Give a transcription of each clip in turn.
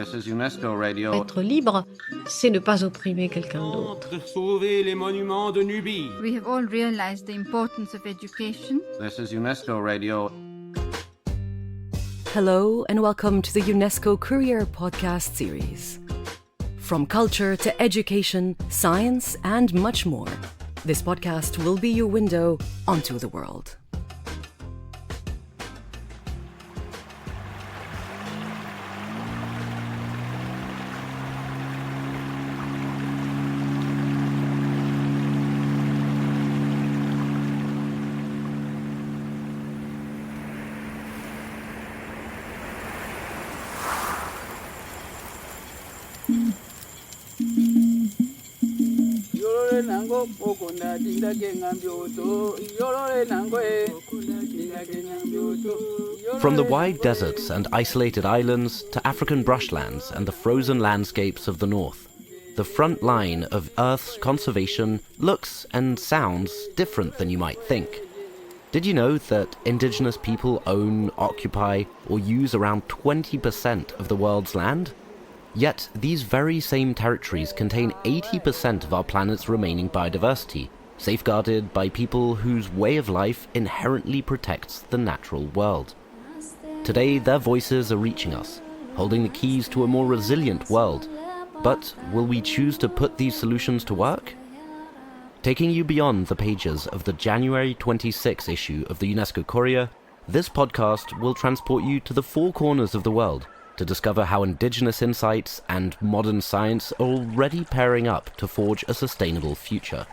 This is UNESCO Radio. Être libre, c'est ne pas opprimer quelqu'un d'autre. Sauver les monuments de Nubie. We have all realized the importance of education. This is UNESCO Radio. Hello and welcome to the UNESCO Courier podcast series. From culture to education, science, and much more, this podcast will be your window onto the world. From the wide deserts and isolated islands to African brushlands and the frozen landscapes of the north, the front line of Earth's conservation looks and sounds different than you might think. Did you know that indigenous people own, occupy, or use around 20% of the world's land? Yet, these very same territories contain 80% of our planet's remaining biodiversity, safeguarded by people whose way of life inherently protects the natural world. Today, their voices are reaching us, holding the keys to a more resilient world. But will we choose to put these solutions to work? Taking you beyond the pages of the January 26 issue of the UNESCO Courier, this podcast will transport you to the four corners of the world to discover how indigenous insights and modern science are already pairing up to forge a sustainable future.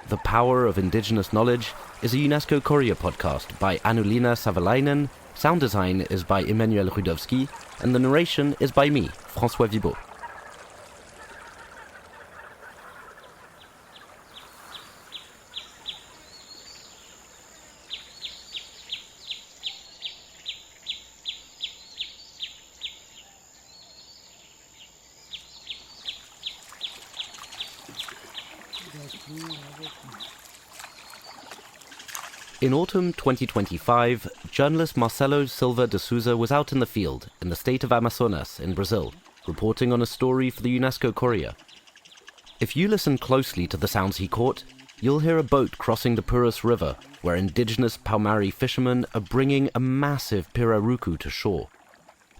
The Power of Indigenous Knowledge is a UNESCO Courier podcast by Anuliina Savolainen, sound design is by Emmanuel Rudowski, and the narration is by me, François Wibaux. In autumn 2025, journalist Marcelo Silva de Souza was out in the field in the state of Amazonas in Brazil, reporting on a story for the UNESCO Courier. If you listen closely to the sounds he caught, you'll hear a boat crossing the Purus River, where indigenous Paumari fishermen are bringing a massive pirarucu to shore.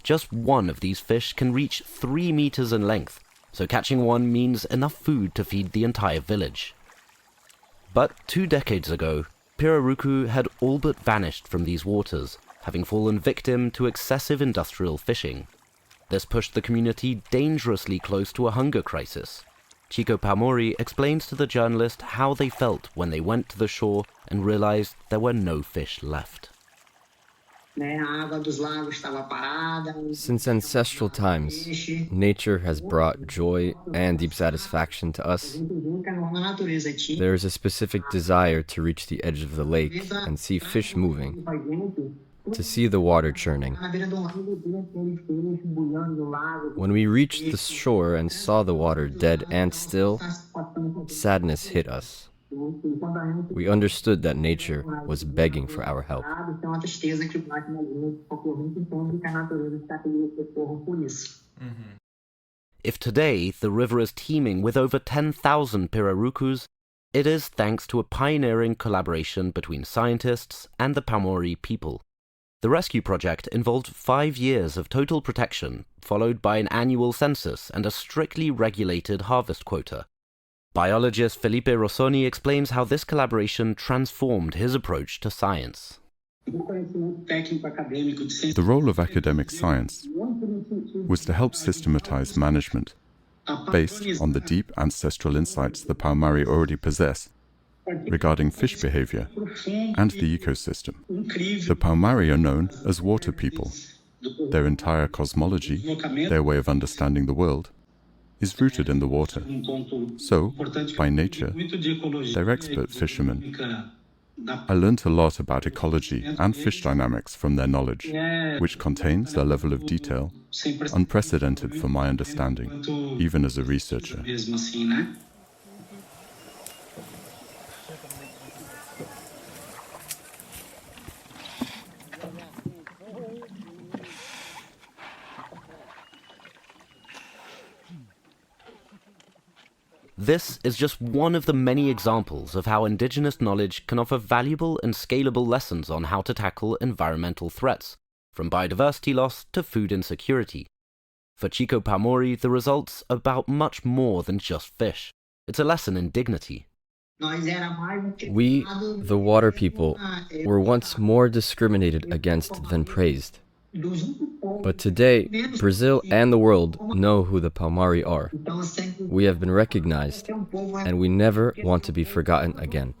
Just one of these fish can reach 3 meters in length, so catching one means enough food to feed the entire village. But 2 decades ago, pirarucu had all but vanished from these waters, having fallen victim to excessive industrial fishing. This pushed the community dangerously close to a hunger crisis. Chico Paumori explains to the journalist how they felt when they went to the shore and realized there were no fish left. Since ancestral times, nature has brought joy and deep satisfaction to us. There is a specific desire to reach the edge of the lake and see fish moving, to see the water churning. When we reached the shore and saw the water dead and still, sadness hit us. We understood that nature was begging for our help. If today the river is teeming with over 10,000 pirarucus, it is thanks to a pioneering collaboration between scientists and the Paumori people. The rescue project involved 5 years of total protection, followed by an annual census and a strictly regulated harvest quota. Biologist Felipe Rossoni explains how this collaboration transformed his approach to science. The role of academic science was to help systematize management based on the deep ancestral insights the Paumari already possess regarding fish behavior and the ecosystem. The Paumari are known as water people. Their entire cosmology, their way of understanding the world, is rooted in the water. So, by nature, they're expert fishermen. I learnt a lot about ecology and fish dynamics from their knowledge, which contains a level of detail unprecedented for my understanding, even as a researcher. This is just one of the many examples of how Indigenous knowledge can offer valuable and scalable lessons on how to tackle environmental threats, from biodiversity loss to food insecurity. For Chico Paumori, the results are about much more than just fish. It's a lesson in dignity. We, the water people, were once more discriminated against than praised. But today, Brazil and the world know who the Paumari are. We have been recognized, and we never want to be forgotten again.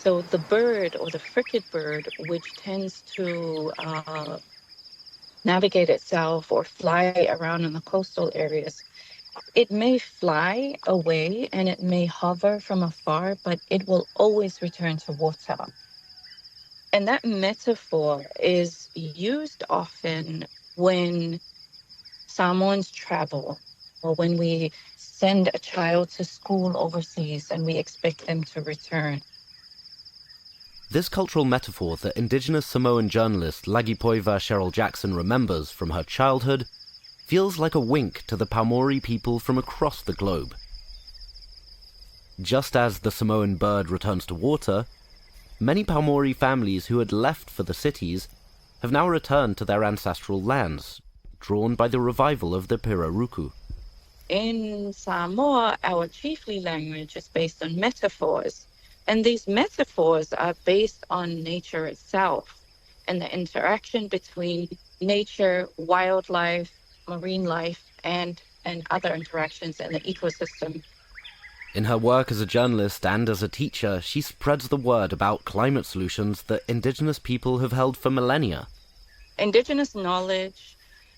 So the bird, or the frigate bird, which tends to navigate itself or fly around in the coastal areas, it may fly away and it may hover from afar, but it will always return to water. And that metaphor is used often when Samoans travel, or when we send a child to school overseas and we expect them to return. This cultural metaphor that Indigenous Samoan journalist Lagipoiva Cherelle Jackson remembers from her childhood feels like a wink to the Paumori people from across the globe. Just as the Samoan bird returns to water, many Paumori families who had left for the cities have now returned to their ancestral lands, drawn by the revival of the Piraruku. In Samoa, our chiefly language is based on metaphors, and these metaphors are based on nature itself and the interaction between nature, wildlife, marine life, and other interactions in the ecosystem. In her work as a journalist and as a teacher, she spreads the word about climate solutions that Indigenous people have held for millennia. Indigenous knowledge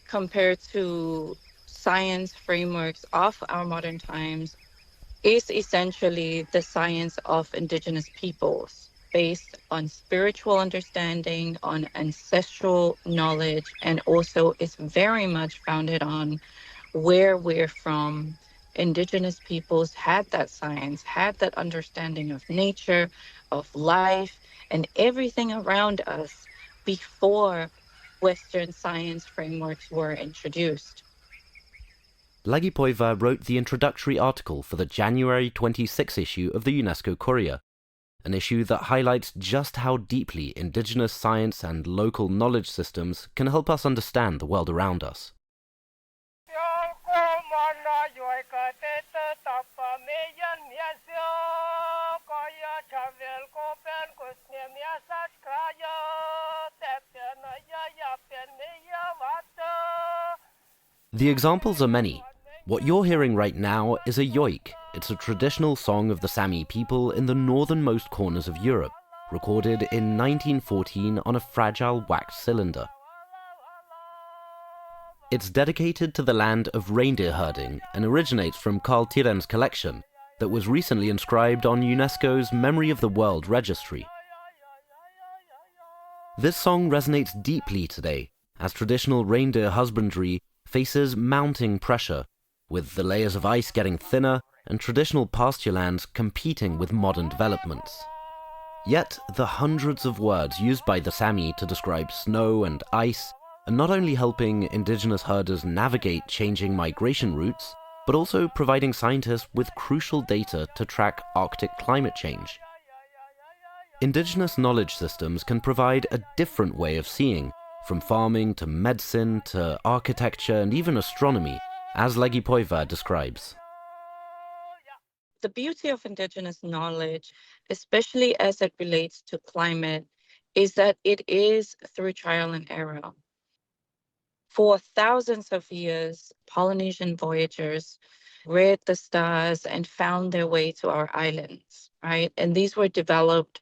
compared to science frameworks of our modern times is essentially the science of Indigenous peoples, based on spiritual understanding, on ancestral knowledge, and also is very much founded on where we're from. Indigenous peoples had that science, had that understanding of nature, of life, and everything around us before Western science frameworks were introduced. Lagipoiva wrote the introductory article for the January 26 issue of the UNESCO Courier, an issue that highlights just how deeply Indigenous science and local knowledge systems can help us understand the world around us. The examples are many. What you're hearing right now is a yoik. It's a traditional song of the Sami people in the northernmost corners of Europe, recorded in 1914 on a fragile wax cylinder. It's dedicated to the land of reindeer herding and originates from Carl Tiren's collection that was recently inscribed on UNESCO's Memory of the World Registry. This song resonates deeply today as traditional reindeer husbandry faces mounting pressure, with the layers of ice getting thinner and traditional pasture lands competing with modern developments. Yet, the hundreds of words used by the Sami to describe snow and ice are not only helping Indigenous herders navigate changing migration routes, but also providing scientists with crucial data to track Arctic climate change. Indigenous knowledge systems can provide a different way of seeing, from farming to medicine to architecture and even astronomy, as Lagipoiva describes. The beauty of Indigenous knowledge, especially as it relates to climate, is that it is through trial and error. For thousands of years, Polynesian voyagers read the stars and found their way to our islands, right? And these were developed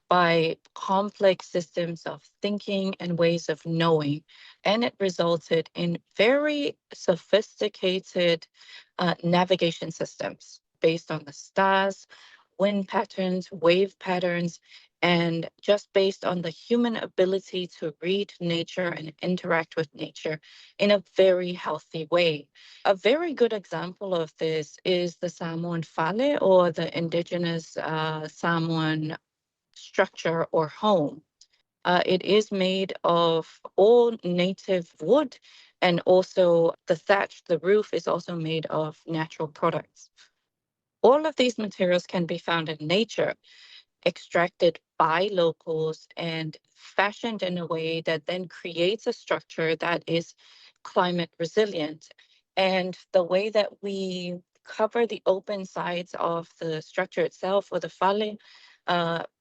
by complex systems of thinking and ways of knowing. And it resulted in very sophisticated navigation systems based on the stars, wind patterns, wave patterns, And just based on the human ability to read nature and interact with nature in a very healthy way. A very good example of this is the Samoan fale, or the indigenous Samoan structure or home. It is made of all native wood, and also the thatch, the roof, is also made of natural products. All of these materials can be found in nature, extracted by locals and fashioned in a way that then creates a structure that is climate resilient. And the way that we cover the open sides of the structure itself, or the fale,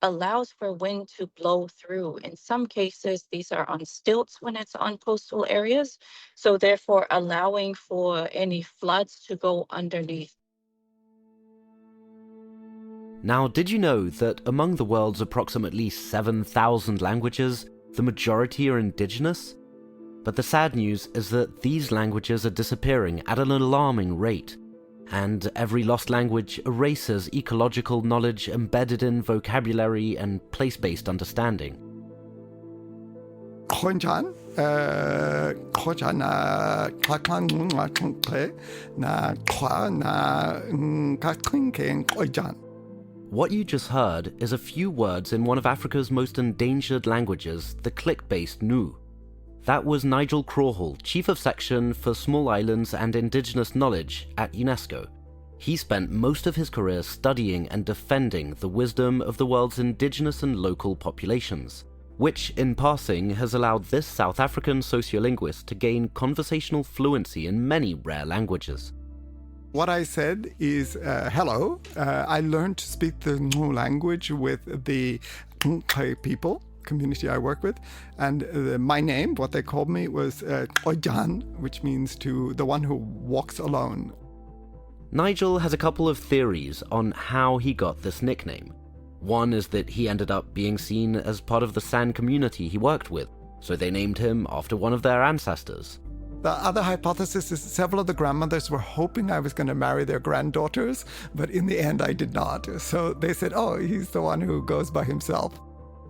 allows for wind to blow through. In some cases, these are on stilts when it's on coastal areas, so therefore allowing for any floods to go underneath. Now, did you know that among the world's approximately 7,000 languages, the majority are indigenous? But the sad news is that these languages are disappearing at an alarming rate, and every lost language erases ecological knowledge embedded in vocabulary and place-based understanding. What you just heard is a few words in one of Africa's most endangered languages, the click-based Nu. That was Nigel Crawhall, Chief of Section for Small Islands and Indigenous Knowledge at UNESCO. He spent most of his career studying and defending the wisdom of the world's indigenous and local populations, which, in passing, has allowed this South African sociolinguist to gain conversational fluency in many rare languages. What I said is, hello, I learned to speak the Ngu language with the Nk'ai people, community I work with, and my name, what they called me, was Ojan, which means to the one who walks alone. Nigel has a couple of theories on how he got this nickname. One is that he ended up being seen as part of the San community he worked with, so they named him after one of their ancestors. The other hypothesis is several of the grandmothers were hoping I was going to marry their granddaughters, but in the end I did not. So they said, oh, he's the one who goes by himself.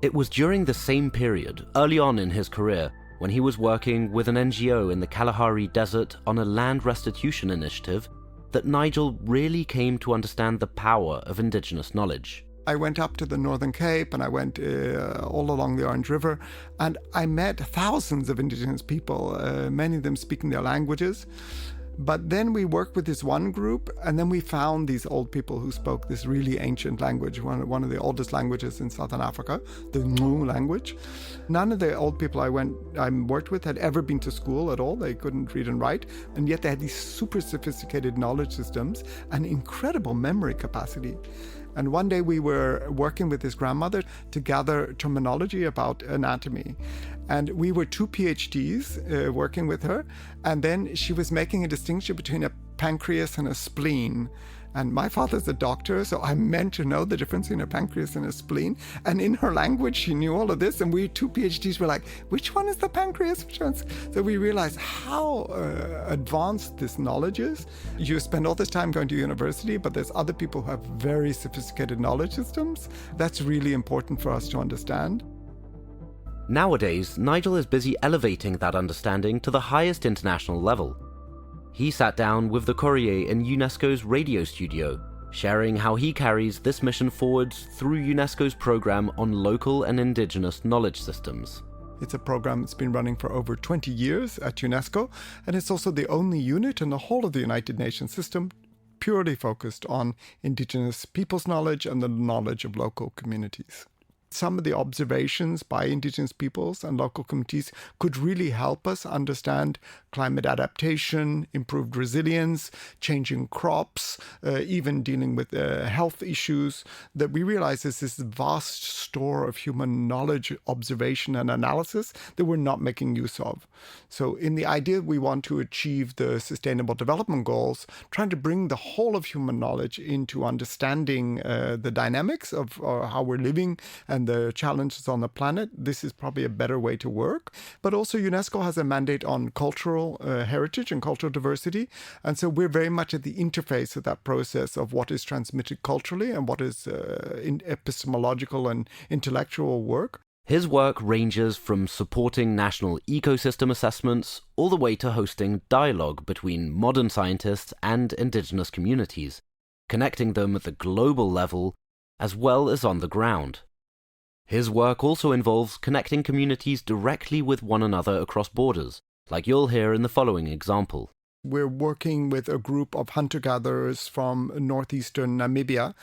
It was during the same period, early on in his career, when he was working with an NGO in the Kalahari Desert on a land restitution initiative, that Nigel really came to understand the power of indigenous knowledge. I went up to the Northern Cape and I went all along the Orange River, and I met thousands of indigenous people, many of them speaking their languages. But then we worked with this one group, and then we found these old people who spoke this really ancient language, one of the oldest languages in Southern Africa, the Ngu language. None of the old people I worked with had ever been to school at all. They couldn't read and write, and yet they had these super sophisticated knowledge systems and incredible memory capacity. And one day we were working with his grandmother to gather terminology about anatomy. And we were two PhDs working with her. And then she was making a distinction between a pancreas and a spleen. And my father's a doctor, so I meant to know the difference in a pancreas and a spleen. And in her language, she knew all of this. And we two PhDs were like, which one is the pancreas? Which one's? So we realized how advanced this knowledge is. You spend all this time going to university, but there's other people who have very sophisticated knowledge systems. That's really important for us to understand. Nowadays, Nigel is busy elevating that understanding to the highest international level. He sat down with the courier in UNESCO's radio studio, sharing how he carries this mission forwards through UNESCO's program on local and indigenous knowledge systems. It's a program that's been running for over 20 years at UNESCO, and it's also the only unit in the whole of the United Nations system purely focused on indigenous people's knowledge and the knowledge of local communities. Some of the observations by indigenous peoples and local communities could really help us understand climate adaptation, improved resilience, changing crops, even dealing with health issues, that we realize is this vast store of human knowledge, observation, and analysis that we're not making use of. So in the idea we want to achieve the Sustainable Development Goals, trying to bring the whole of human knowledge into understanding the dynamics of how we're living and and the challenges on the planet, this is probably a better way to work. But also UNESCO has a mandate on cultural heritage and cultural diversity. And so we're very much at the interface of that process of what is transmitted culturally and what is epistemological and intellectual work. His work ranges from supporting national ecosystem assessments all the way to hosting dialogue between modern scientists and indigenous communities, connecting them at the global level as well as on the ground. His work also involves connecting communities directly with one another across borders, like you'll hear in the following example. We're working with a group of hunter-gatherers from northeastern Namibia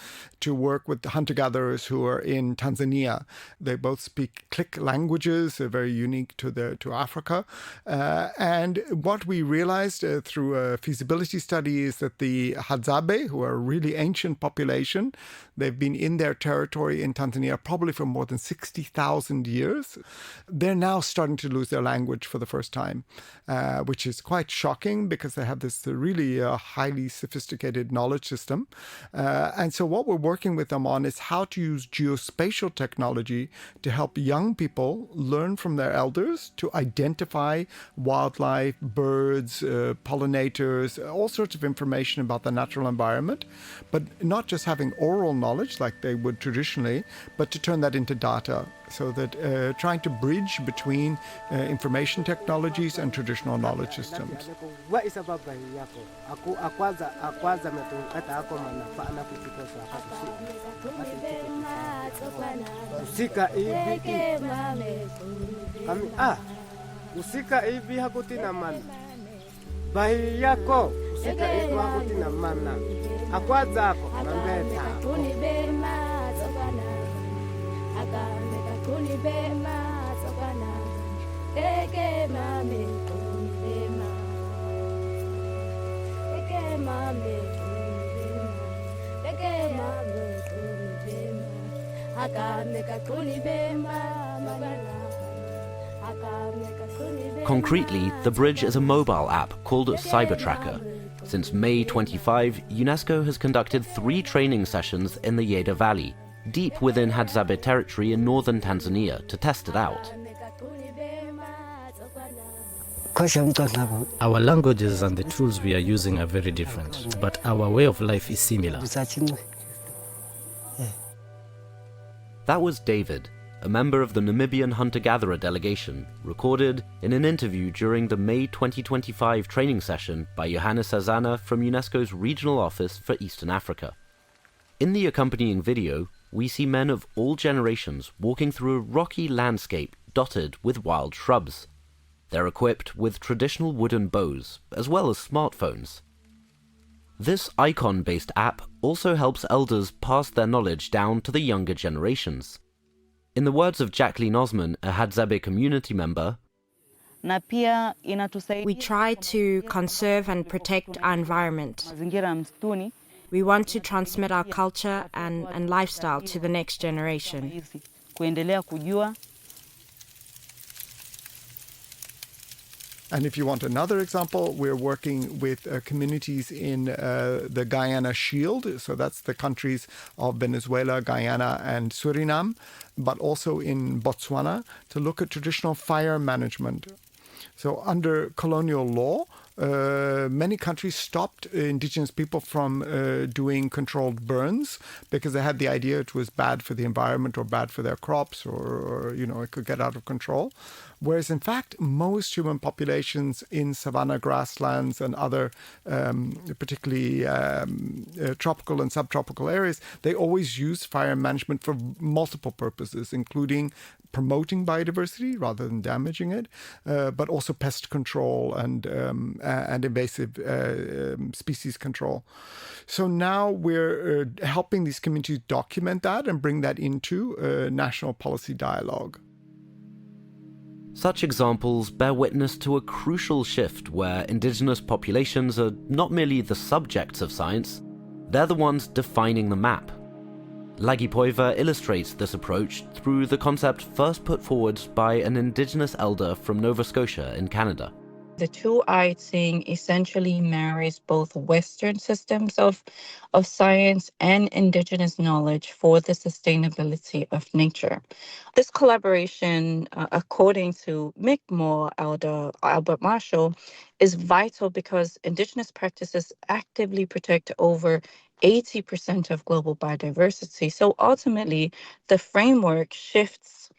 to work with the hunter-gatherers who are in Tanzania. They both speak Click languages, they're very unique to Africa. And what we realized through a feasibility study is that the Hadzabe, who are a really ancient population, they've been in their territory in Tanzania probably for more than 60,000 years. They're now starting to lose their language for the first time, which is quite shocking because they have this really highly sophisticated knowledge system. And so what we're working with them on is how to use geospatial technology to help young people learn from their elders to identify wildlife, birds, pollinators, all sorts of information about the natural environment, but not just having oral knowledge like they would traditionally, but to turn that into data. So that trying to bridge between information technologies and traditional knowledge systems. Concretely, the bridge is a mobile app called Cybertracker. Since May 25, UNESCO has conducted 3 training sessions in the Yeda Valley, deep within Hadzabe territory in northern Tanzania, to test it out. Our languages and the tools we are using are very different, but our way of life is similar. That was David, a member of the Namibian hunter-gatherer delegation, recorded in an interview during the May 2025 training session by Johannes Azana from UNESCO's Regional Office for Eastern Africa. In the accompanying video, we see men of all generations walking through a rocky landscape dotted with wild shrubs. They're equipped with traditional wooden bows, as well as smartphones. This icon-based app also helps elders pass their knowledge down to the younger generations. In the words of Jacqueline Osman, a Hadzabe community member, we try to conserve and protect our environment. We want to transmit our culture and lifestyle to the next generation. And if you want another example, we're working with communities in the Guyana Shield. So that's the countries of Venezuela, Guyana, and Suriname, but also in Botswana to look at traditional fire management. So under colonial law, many countries stopped indigenous people from doing controlled burns because they had the idea it was bad for the environment or bad for their crops or it could get out of control. Whereas in fact, most human populations in savanna grasslands and other particularly tropical and subtropical areas, they always use fire management for multiple purposes, including promoting biodiversity rather than damaging it, but also pest control and invasive species control. So now we're helping these communities document that and bring that into national policy dialogue. Such examples bear witness to a crucial shift where indigenous populations are not merely the subjects of science, they're the ones defining the map. Lagipoiva illustrates this approach through the concept first put forward by an indigenous elder from Nova Scotia in Canada. The two-eyed thing essentially marries both Western systems of science and indigenous knowledge for the sustainability of nature. This collaboration, according to Mick Moore, Albert Marshall, is vital because indigenous practices actively protect over 80% of global biodiversity. So ultimately, the framework shifts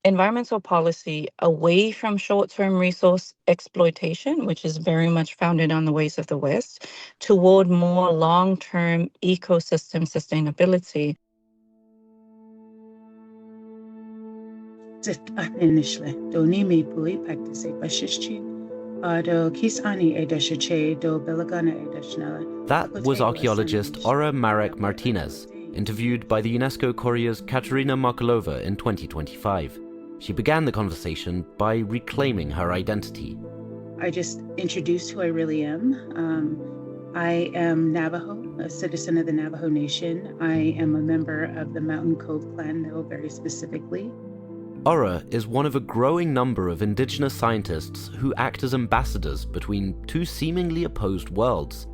environmental policy away from short-term resource exploitation, which is very much founded on the ways of the West, toward more long-term ecosystem sustainability. That was archaeologist Ora Marek-Martinez, interviewed by the UNESCO Courier's Katerina Markelova in 2025. She began the conversation by reclaiming her identity. I just introduced who I really am. I am Navajo, a citizen of the Navajo Nation. I am a member of the Mountain Cove clan, though, very specifically. Ora is one of a growing number of indigenous scientists who act as ambassadors between two seemingly opposed worlds.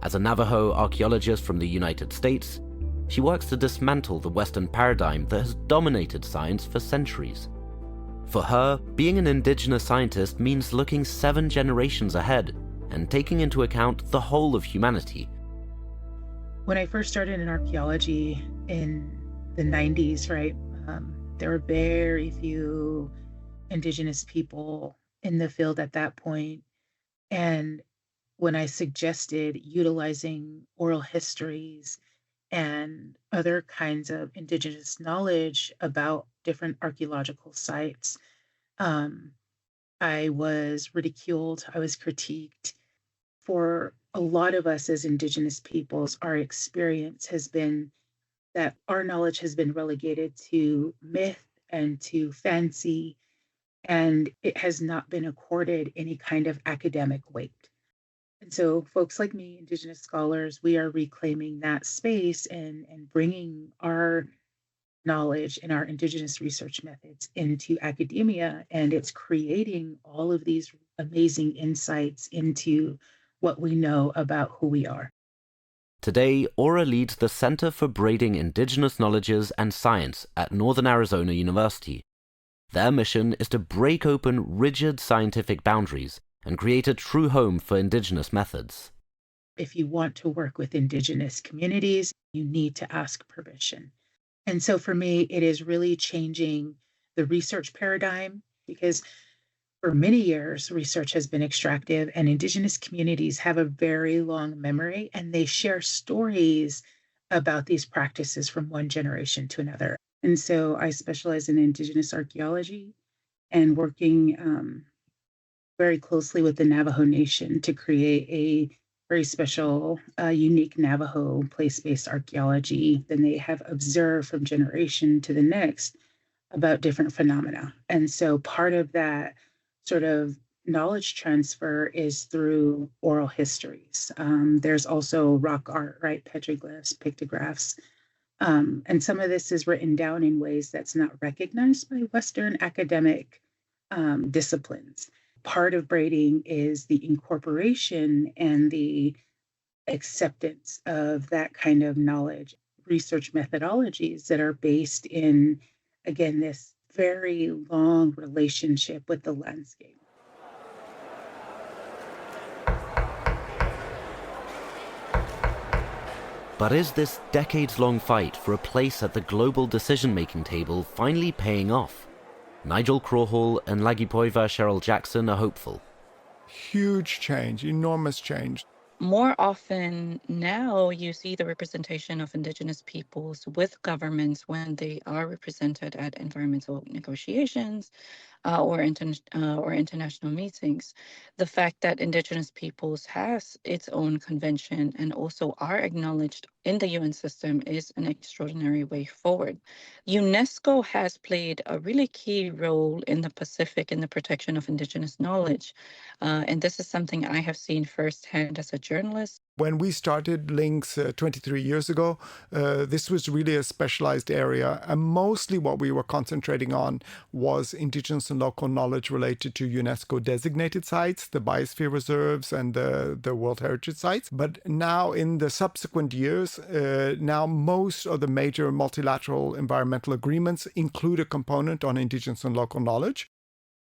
As a Navajo archaeologist from the United States, she works to dismantle the Western paradigm that has dominated science for centuries. For her, being an indigenous scientist means looking 7 generations ahead and taking into account the whole of humanity. When I first started in archaeology in the 90s, right, there were very few indigenous people in the field at that point. And when I suggested utilizing oral histories and other kinds of indigenous knowledge about different archaeological sites, I was ridiculed, I was critiqued. For a lot of us as indigenous peoples, our experience has been that our knowledge has been relegated to myth and to fancy, and it has not been accorded any kind of academic weight. And so folks like me, indigenous scholars, we are reclaiming that space and bringing our knowledge and our indigenous research methods into academia, and it's creating all of these amazing insights into what we know about who we are. Today, Ora leads the Center for Braiding Indigenous Knowledges and Science at Northern Arizona University. Their mission is to break open rigid scientific boundaries and create a true home for indigenous methods. If you want to work with indigenous communities, you need to ask permission. And so for me, it is really changing the research paradigm, because for many years, research has been extractive, and indigenous communities have a very long memory, and they share stories about these practices from one generation to another. And so I specialize in indigenous archaeology and working very closely with the Navajo Nation to create a very special, unique Navajo place-based archaeology that they have observed from generation to the next about different phenomena. And so part of that sort of knowledge transfer is through oral histories. There's also rock art, right? Petroglyphs, pictographs. And some of this is written down in ways that's not recognized by Western academic disciplines. Part of braiding is the incorporation and the acceptance of that kind of knowledge, research methodologies that are based in, again, this very long relationship with the landscape. But is this decades-long fight for a place at the global decision-making table finally paying off? Nigel Crawhall and Lagipoiva Cherelle Jackson are hopeful. Huge change, enormous change. More often now, you see the representation of indigenous peoples with governments when they are represented at environmental negotiations or international meetings. The fact that indigenous peoples has its own convention and also are acknowledged in the UN system is an extraordinary way forward. UNESCO has played a really key role in the Pacific in the protection of indigenous knowledge. And this is something I have seen firsthand as a journalist. When we started Links 23 years ago, this was really a specialized area. And mostly what we were concentrating on was indigenous and local knowledge related to UNESCO designated sites, the biosphere reserves and the World Heritage sites. But now in the subsequent years, now most of the major multilateral environmental agreements include a component on indigenous and local knowledge.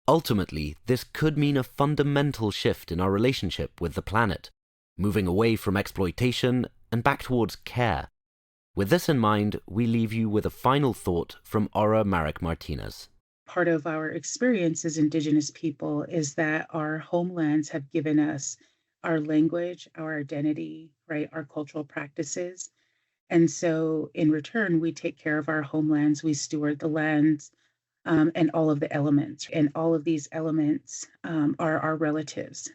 Ultimately, this could mean a fundamental shift in our relationship with the planet, moving away from exploitation and back towards care. With this in mind, we leave you with a final thought from Ora Marek-Martinez. Part of our experience as Indigenous people is that our homelands have given us our language, our identity, right, our cultural practices. And so in return, we take care of our homelands, we steward the lands, and all of the elements. And all of these elements are our relatives.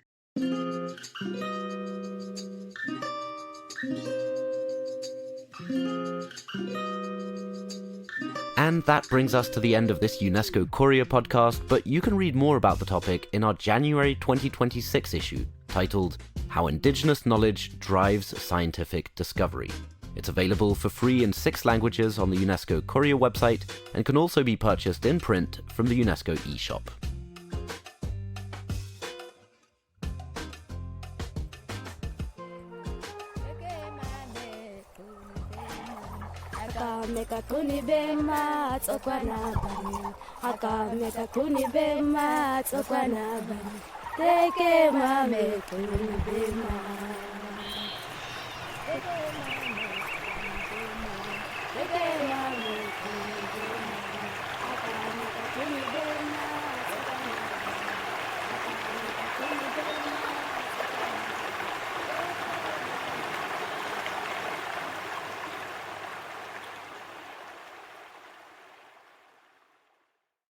And that brings us to the end of this UNESCO Courier podcast, but you can read more about the topic in our January 2026 issue, titled How Indigenous Knowledge Drives Scientific Discovery. It's available for free in 6 languages on the UNESCO Courier website and can also be purchased in print from the UNESCO eShop. Meka kuni bema tsokwana bani haka meka kuni bema tsokwana bani teke mame kuni bema